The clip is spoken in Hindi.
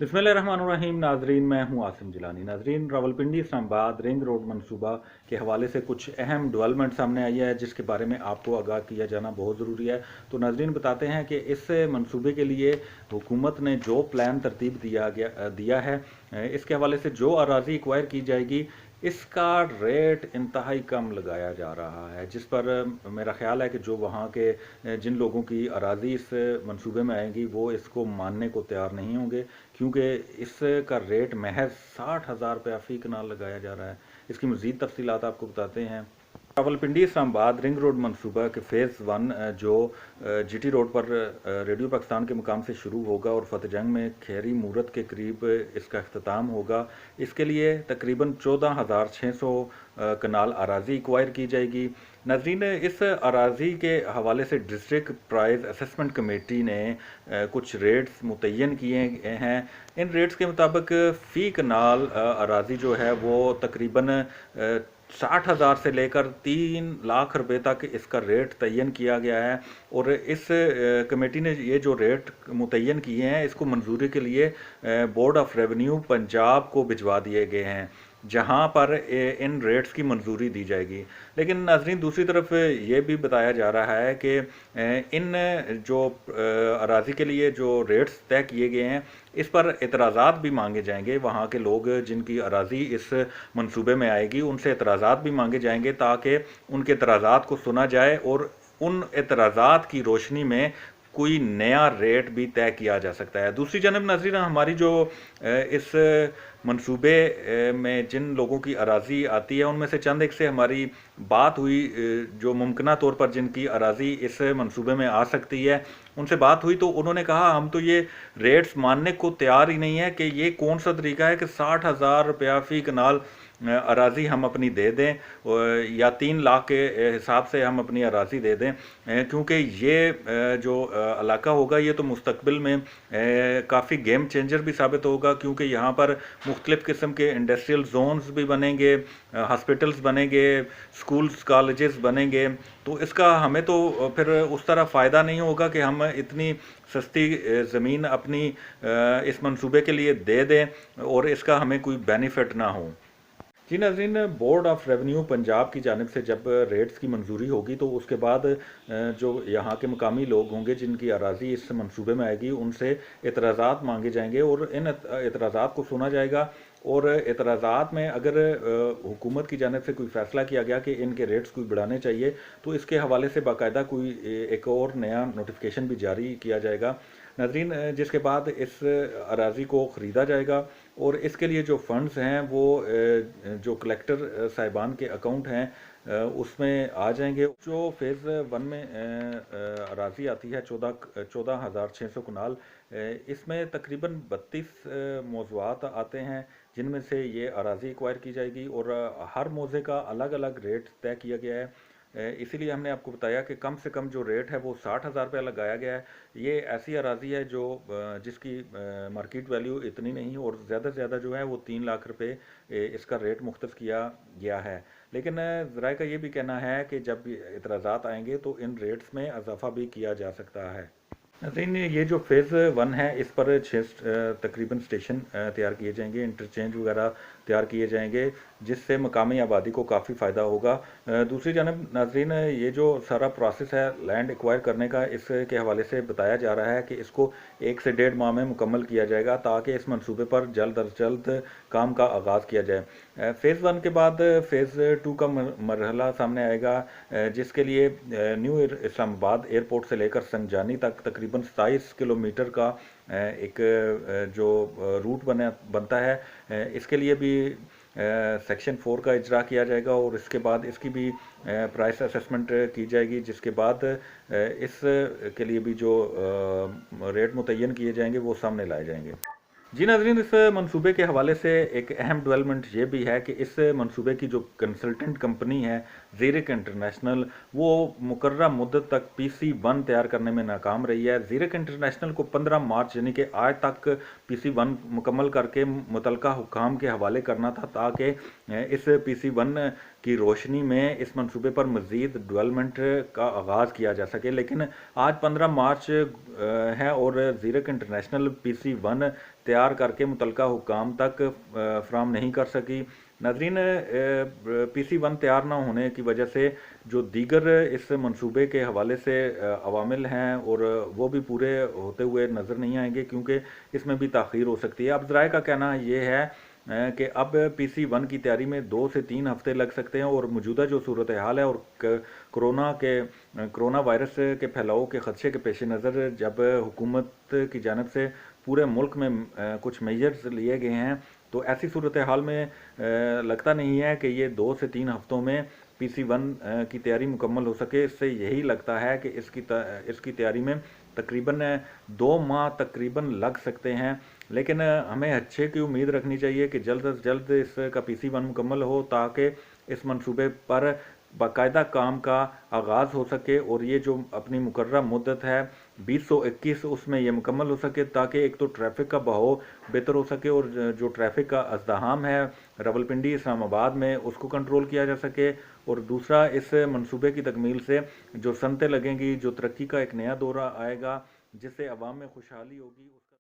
बिस्मिल्लाहिर्रहमानिर्रहीम। नाजरीन, मैं हूं आसिम जिलानी। नाजरीन, रावलपिंडी इस्लामाबाद रिंग रोड मंसूबा के हवाले से कुछ अहम डेवलपमेंट सामने आई है जिसके बारे में आपको आगाह किया जाना बहुत ज़रूरी है। तो नाजरीन, बताते हैं कि इस मंसूबे के लिए हुकूमत ने जो प्लान तरतीब दिया है, इसके हवाले से जो अराजी एक्वायर की जाएगी इसका रेट इंतहाई कम लगाया जा रहा है, जिस पर मेरा ख्याल है कि जो वहाँ के जिन लोगों की अराजी इस मंसूबे में आएंगी वो इसको मानने को तैयार नहीं होंगे, क्योंकि इसका रेट महज 60,000 रुपया फ़ी कनाल लगाया जा रहा है। इसकी मज़ीद तफसीलात आपको बताते हैं। रावलपिंडी इस्लामाबाद रिंग रोड मंसूबा के फ़ेज़ 1 जो जीटी रोड पर रेडियो पाकिस्तान के मुकाम से शुरू होगा और फतेहजंग में खैरी मूरत के करीब इसका अख्ताम होगा। इसके लिए तकरीबन 14,600 कनाल अराजी एक्वायर की जाएगी। नाज़रीन, इस अराजी के हवाले से डिस्ट्रिक्ट प्राइस असेसमेंट कमेटी ने कुछ रेट्स मुतय्यन किए हैं। इन रेट्स के मुताबिक फ़ी कनाल अराजी जो है वो तकरीबन 60,000 से लेकर 3 लाख रुपए तक इसका रेट तयन किया गया है। और इस कमेटी ने ये जो रेट मुतय्यन किए हैं इसको मंजूरी के लिए बोर्ड ऑफ रेवेन्यू पंजाब को भिजवा दिए गए हैं, जहां पर इन रेट्स की मंजूरी दी जाएगी। लेकिन नाजरीन, दूसरी तरफ ये भी बताया जा रहा है कि इन जो अराजी के लिए जो रेट्स तय किए गए हैं इस पर एतराज़ात भी मांगे जाएंगे। वहाँ के लोग जिनकी अराजी इस मंसूबे में आएगी उनसे एतराज़ात भी मांगे जाएंगे ताकि उनके एतराज़ात को सुना जाए और उन एतराज़ात की रोशनी में कोई नया रेट भी तय किया जा सकता है। दूसरी जानब नाज़रीन, हमारी जो इस मंसूबे में जिन लोगों की अराजी आती है उनमें से चंद एक से हमारी बात हुई, जो मुमकिना तौर पर जिनकी अराजी इस मंसूबे में आ सकती है उनसे बात हुई, तो उन्होंने कहा हम तो ये रेट्स मानने को तैयार ही नहीं है कि ये कौन सा तरीका है कि 60,000 रुपया फ़ी कनाल अराजी हम अपनी दे दें या 3 लाख के हिसाब से हम अपनी अराजी दे दें, क्योंकि ये जो इलाका होगा ये तो मुस्तकबिल में काफ़ी गेम चेंजर भी साबित होगा, क्योंकि यहाँ पर मुख्तलिफ़ किस्म के इंडस्ट्रियल जोन्स भी बनेंगे, हॉस्पिटल्स बनेंगे, स्कूल्स कॉलेजेस बनेंगे। तो इसका हमें तो फिर उस तरह फ़ायदा नहीं होगा कि हम इतनी सस्ती ज़मीन अपनी इस मंसूबे के लिए दे दें और इसका हमें कोई बेनिफिट ना हो। जी नाज़रीन, बोर्ड ऑफ रेवेन्यू पंजाब की जानिब से जब रेट्स की मंजूरी होगी तो उसके बाद जो यहाँ के मकामी लोग होंगे जिनकी अराजी इस मंसूबे में आएगी उनसे एतराज़ात मांगे जाएंगे और इन एतराज़ात को सुना जाएगा। और एतराज़ात में अगर हुकूमत की जानिब से कोई फ़ैसला किया गया कि इनके रेट्स कोई बढ़ाने चाहिए तो इसके हवाले से बाकायदा कोई एक और नया नोटिफिकेशन भी जारी किया जाएगा नाज़रीन, जिसके बाद इस अराजी को ख़रीदा जाएगा और इसके लिए जो फंड्स हैं वो जो कलेक्टर साहिबान के अकाउंट हैं उसमें आ जाएंगे। जो फेज़ 1 में अराजी आती है 14,600 कनाल, इसमें तकरीबन 32 मौज़ूआत आते हैं जिनमें से ये अराजी एक्वायर की जाएगी और हर मौज़े का अलग अलग रेट तय किया गया है। इसीलिए हमने आपको बताया कि कम से कम जो रेट है वो 60,000 रुपया लगाया गया है। ये ऐसी अराजी है जो जिसकी मार्केट वैल्यू इतनी नहीं और ज़्यादा से ज़्यादा जो है वो 3 लाख रुपए इसका रेट मुख्तस किया गया है। लेकिन ज़राए का ये भी कहना है कि जब इतराज़ात आएंगे तो इन रेट्स में इजाफा भी किया जा सकता है। नाज़रीन, ये जो फेज़ 1 है इस पर 6 तकरीबन स्टेशन तैयार किए जाएंगे, इंटरचेंज वगैरह तैयार किए जाएंगे, जिससे मकामी आबादी को काफ़ी फ़ायदा होगा। दूसरी जानब नाज़रीन, ये जो सारा प्रोसेस है लैंड एक्वायर करने का, इसके हवाले से बताया जा रहा है कि इसको 1 से 1.5 माह में मुकम्मल किया जाएगा ताकि इस मंसूबे पर जल्द अज जल्द काम का आगाज़ किया जाए। फेज़ 1 के बाद फेज़ 2 का मरहला सामने आएगा, जिसके लिए न्यू इस्लामाबाद एयरपोर्ट से लेकर संजानी तक तकरीबन 27 किलोमीटर का एक जो रूट बनता है, इसके लिए भी सेक्शन 4 का इजरा किया जाएगा और इसके बाद इसकी भी प्राइस असेसमेंट की जाएगी, जिसके बाद इस के लिए भी जो रेट मुतय्यन किए जाएंगे वो सामने लाए जाएंगे। जी नाज़रीन, इस मंसूबे के हवाले से एक अहम डेवलपमेंट ये भी है कि इस मंसूबे की जो कंसल्टेंट कंपनी है ज़ीरक इंटरनेशनल, वो मुकर्रर मुद्दत तक PC1 तैयार करने में नाकाम रही है। ज़ीरक इंटरनेशनल को 15 मार्च यानी कि आज तक PC1 मुकम्मल करके मुतलका हुकाम के हवाले करना था ताकि इस PC1 की रोशनी में इस मंसूबे पर मज़ीद डेवलपमेंट का आगाज़ किया जा सके। लेकिन आज 15 मार्च है और ज़ीरक इंटरनेशनल PC1 तैयार करके मुतलका हुकाम तक फ्राहम नहीं कर सकी। नाज़रीन, PC1 तैयार ना होने की वजह से जो दीगर इस मंसूबे के हवाले से अवामिल हैं और वो भी पूरे होते हुए नज़र नहीं आएंगे, क्योंकि इसमें भी ताख़ीर हो सकती है। अब ज़राए का कहना ये है कि अब PC1 की तैयारी में 2 से 3 हफ्ते लग सकते हैं, और मौजूदा जो सूरत हाल है और कोरोना वायरस के फैलाव के ख़दशे के पेश नज़र जब हुकूमत की जानिब से पूरे मुल्क में कुछ मेजर्स लिए गए हैं, तो ऐसी सूरत हाल में लगता नहीं है कि ये 2 से 3 हफ्तों में PC1 की तैयारी मुकम्मल हो सके। इससे यही लगता है कि इसकी तैयारी में तकरीबन 2 माह तकरीबन लग सकते हैं। लेकिन हमें अच्छे की उम्मीद रखनी चाहिए कि जल्द से जल्द इसका PC1 मुकम्मल हो, ताकि इस मंसूबे पर बाकायदा काम का आगाज़ हो सके और ये जो अपनी मुकर्रर मुद्दत है 2021 उसमें ये मुकम्मल हो सके, ताकि एक तो ट्रैफ़िक का बहाव बेहतर हो सके और जो ट्रैफ़िक का अज़्दहाम है रावलपिंडी इस्लामाबाद में उसको कंट्रोल किया जा सके, और दूसरा इस मंसूबे की तकमील से जो सनतें लगेंगी, जो तरक्की का एक नया दौर आएगा जिससे अवाम में खुशहाली होगी।